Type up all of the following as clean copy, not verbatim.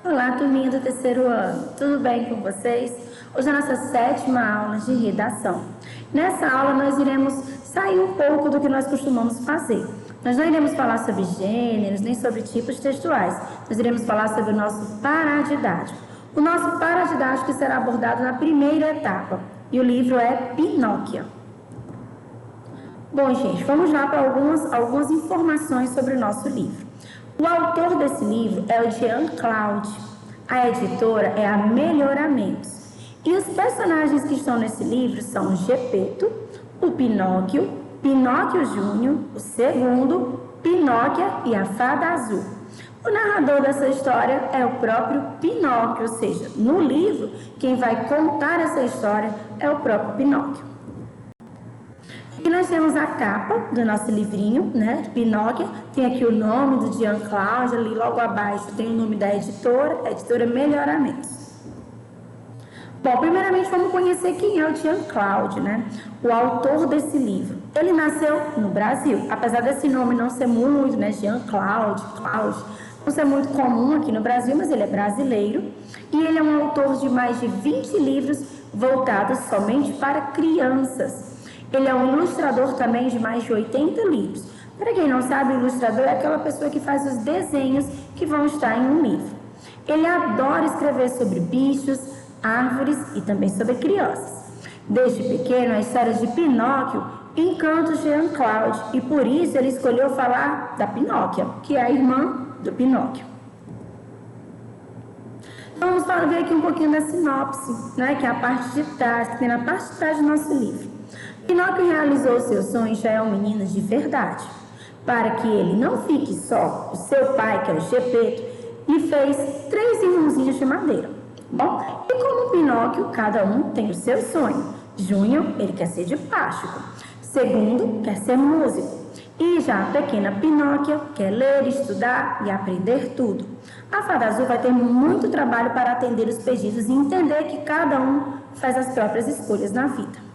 Olá, turminha do terceiro ano, tudo bem com vocês? Hoje é a nossa 7ª aula de redação. Nessa aula nós iremos sair um pouco do que nós costumamos fazer. Nós não iremos falar sobre gêneros, nem sobre tipos textuais. Nós iremos falar sobre o nosso paradidático. O nosso paradidático será abordado na primeira etapa, e o livro é Pinóquio. Bom, gente, vamos lá para algumas informações sobre o nosso livro. O autor desse livro é o Jean Claude. A editora é a Melhoramentos. E os personagens que estão nesse livro são o Gepeto, o Pinóquio, Pinóquio Júnior, o segundo, Pinóquia e a Fada Azul. O narrador dessa história é o próprio Pinóquio, ou seja, no livro, quem vai contar essa história é o próprio Pinóquio. Aqui nós temos a capa do nosso livrinho, né, de Pinóquio. Tem aqui o nome do Jean Claude, ali logo abaixo tem o nome da editora, a editora Melhoramentos. Bom, primeiramente vamos conhecer quem é o Jean Claude, né, o autor desse livro. Ele nasceu no Brasil, apesar desse nome não ser muito, né, Jean Claude, não ser muito comum aqui no Brasil, mas ele é brasileiro. E ele é um autor de mais de 20 livros voltados somente para crianças. Ele é um ilustrador também de mais de 80 livros. Para quem não sabe, o ilustrador é aquela pessoa que faz os desenhos que vão estar em um livro. Ele adora escrever sobre bichos, árvores e também sobre crianças. Desde pequeno, a história de Pinóquio encanta o Jean Claude e por isso ele escolheu falar da Pinóquia, que é a irmã do Pinóquio. Vamos ver aqui um pouquinho da sinopse, né, que é a parte de trás, que tem na parte de trás do nosso livro. Pinóquio realizou seu sonho e já é um menino de verdade. Para que ele não fique só, o seu pai, que é o Gepeto, lhe fez 3 irmãozinhos de madeira. Bom, e como Pinóquio, cada um tem o seu sonho. Júnior, ele quer ser de plástico. Segundo, quer ser músico. E já a pequena Pinóquia quer ler, estudar e aprender tudo. A Fada Azul vai ter muito trabalho para atender os pedidos e entender que cada um faz as próprias escolhas na vida.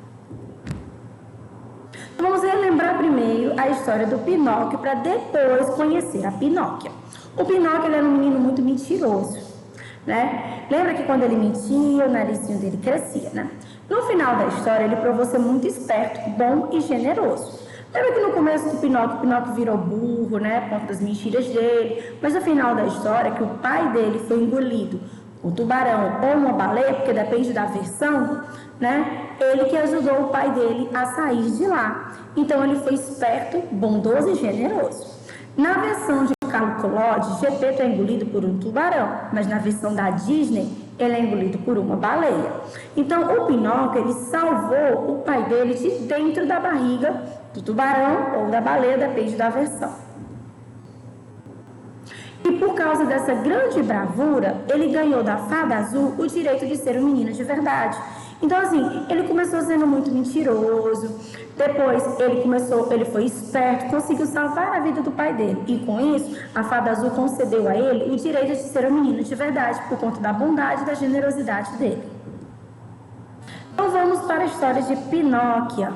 Vamos relembrar primeiro a história do Pinóquio para depois conhecer a Pinóquia. O Pinóquio ele era um menino muito mentiroso, né? Lembra que quando ele mentia, o narizinho dele crescia, né? No final da história, ele provou ser muito esperto, bom e generoso. Lembra que no começo do Pinóquio, o Pinóquio virou burro, né? Por conta das mentiras dele. Mas no final da história, que o pai dele foi engolido um tubarão ou uma baleia, porque depende da versão, né? Ele que ajudou o pai dele a sair de lá. Então ele foi esperto, bondoso e generoso. Na versão de Carlo Collodi, Gepeto é engolido por um tubarão, mas na versão da Disney, ele é engolido por uma baleia. Então o Pinóquio, ele salvou o pai dele de dentro da barriga do tubarão ou da baleia, depende da versão. E por causa dessa grande bravura, ele ganhou da Fada Azul o direito de ser um menino de verdade. Então, assim, ele começou sendo muito mentiroso, depois ele foi esperto, conseguiu salvar a vida do pai dele. E com isso, a Fada Azul concedeu a ele o direito de ser um menino de verdade, por conta da bondade e da generosidade dele. Então, vamos para a história de Pinóquia.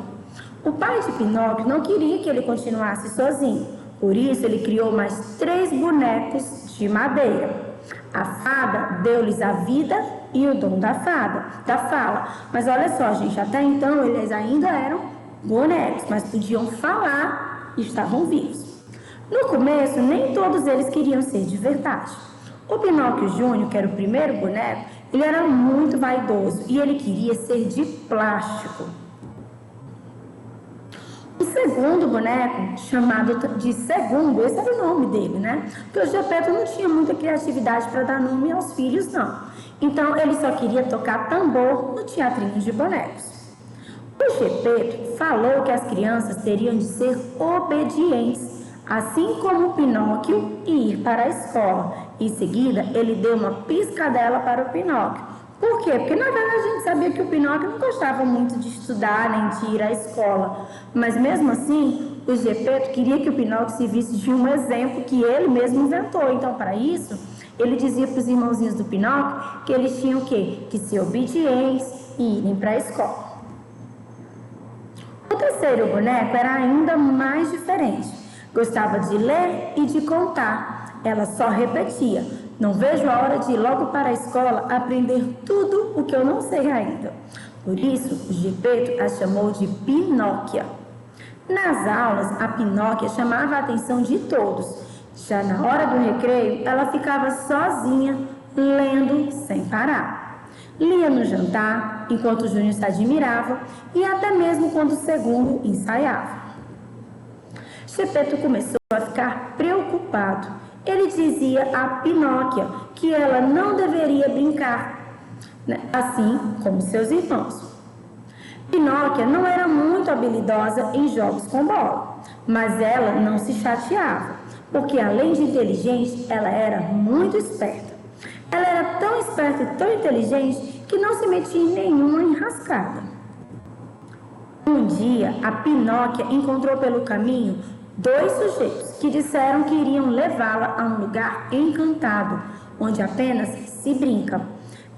O pai de Pinóquio não queria que ele continuasse sozinho. Por isso, ele criou mais 3 bonecos de madeira. A fada deu-lhes a vida e o dom da fala. Mas olha só, gente, até então eles ainda eram bonecos, mas podiam falar e estavam vivos. No começo, nem todos eles queriam ser de verdade. O Pinóquio Júnior, que era o primeiro boneco, ele era muito vaidoso e ele queria ser de plástico. O segundo boneco, chamado de Segundo, esse era o nome dele, né? Porque o Gepeto não tinha muita criatividade para dar nome aos filhos, não. Então, ele só queria tocar tambor no teatrinho de bonecos. O Gepeto falou que as crianças teriam de ser obedientes, assim como o Pinóquio, e ir para a escola. Em seguida, ele deu uma piscadela para o Pinóquio. Por quê? Porque, na verdade, a gente sabia que o Pinóquio não gostava muito de estudar, nem de ir à escola. Mas, mesmo assim, o Gepeto queria que o Pinóquio se visse de um exemplo que ele mesmo inventou. Então, para isso, ele dizia para os irmãozinhos do Pinóquio que eles tinham o quê? Que ser obedientes e irem para a escola. O terceiro boneco era ainda mais diferente. Gostava de ler e de contar. Ela só repetia: Não vejo a hora de ir logo para a escola aprender tudo o que eu não sei ainda. Por isso, Gepeto a chamou de Pinóquia. Nas aulas, a Pinóquia chamava a atenção de todos. Já na hora do recreio, ela ficava sozinha, lendo sem parar. Lia no jantar, enquanto o Júnior se admirava, e até mesmo quando o segundo ensaiava. Gepeto começou a ficar preocupado. Ele dizia a Pinóquia que ela não deveria brincar, assim como seus irmãos. Pinóquia não era muito habilidosa em jogos com bola, mas ela não se chateava, porque além de inteligente, ela era muito esperta. Ela era tão esperta e tão inteligente que não se metia em nenhuma enrascada. Um dia, a Pinóquia encontrou pelo caminho 2 sujeitos que disseram que iriam levá-la a um lugar encantado, onde apenas se brinca.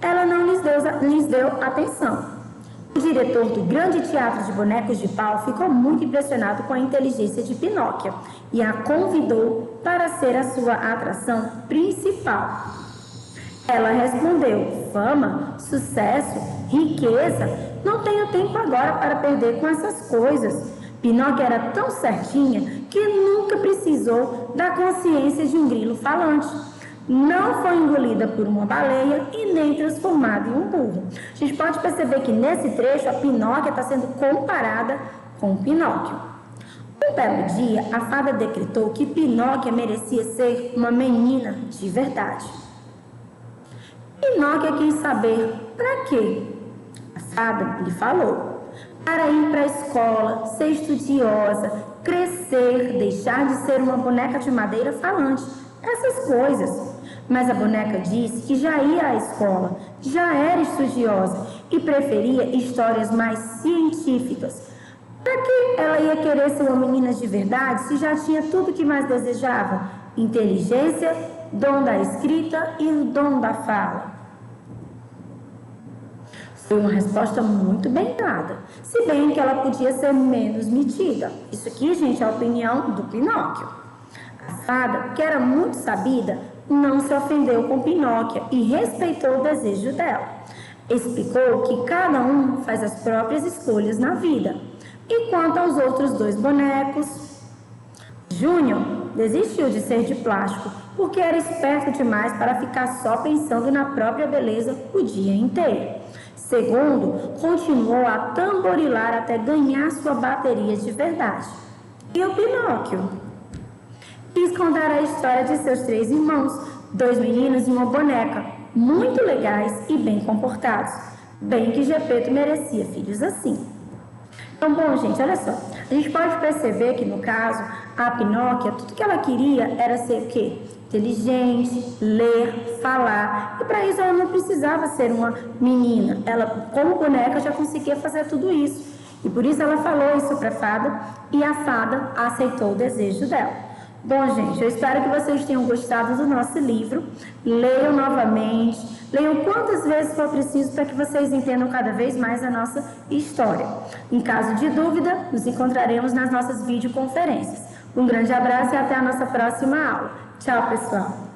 Ela não lhes deu atenção. O diretor do grande teatro de bonecos de pau ficou muito impressionado com a inteligência de Pinóquia e a convidou para ser a sua atração principal. Ela respondeu: fama, sucesso, riqueza, não tenho tempo agora para perder com essas coisas. Pinóquia era tão certinha que nunca precisou da consciência de um grilo falante. Não foi engolida por uma baleia e nem transformada em um burro. A gente pode perceber que nesse trecho a Pinóquia está sendo comparada com Pinóquio. Um belo dia, a fada decretou que Pinóquia merecia ser uma menina de verdade. Pinóquia quis saber para quê. A fada lhe falou: para ir para a escola, ser estudiosa, crescer, deixar de ser uma boneca de madeira falante, essas coisas. Mas a boneca disse que já ia à escola, já era estudiosa e preferia histórias mais científicas. Para que ela ia querer ser uma menina de verdade se já tinha tudo o que mais desejava? Inteligência, dom da escrita e o dom da fala. Foi uma resposta muito bem dada, se bem que ela podia ser menos metida. Isso aqui, gente, é a opinião do Pinóquio. A fada, que era muito sabida, não se ofendeu com Pinóquia e respeitou o desejo dela. Explicou que cada um faz as próprias escolhas na vida. E quanto aos outros 2 bonecos, Júnior desistiu de ser de plástico porque era esperto demais para ficar só pensando na própria beleza o dia inteiro. Segundo, continuou a tamborilar até ganhar sua bateria de verdade. E o Pinóquio quis contar a história de seus 3 irmãos, 2 meninos e uma boneca, muito legais e bem comportados. Bem que Gepeto merecia filhos assim. Então, bom, gente, olha só. A gente pode perceber que, no caso, a Pinóquia, tudo que ela queria era ser o quê? Inteligente, ler, falar. E para isso ela não precisava ser uma menina. Ela, como boneca, já conseguia fazer tudo isso. E por isso ela falou isso para a fada e a fada aceitou o desejo dela. Bom, gente, eu espero que vocês tenham gostado do nosso livro. Leiam novamente, leiam quantas vezes for preciso para que vocês entendam cada vez mais a nossa história. Em caso de dúvida, nos encontraremos nas nossas videoconferências. Um grande abraço e até a nossa próxima aula. Tchau, pessoal!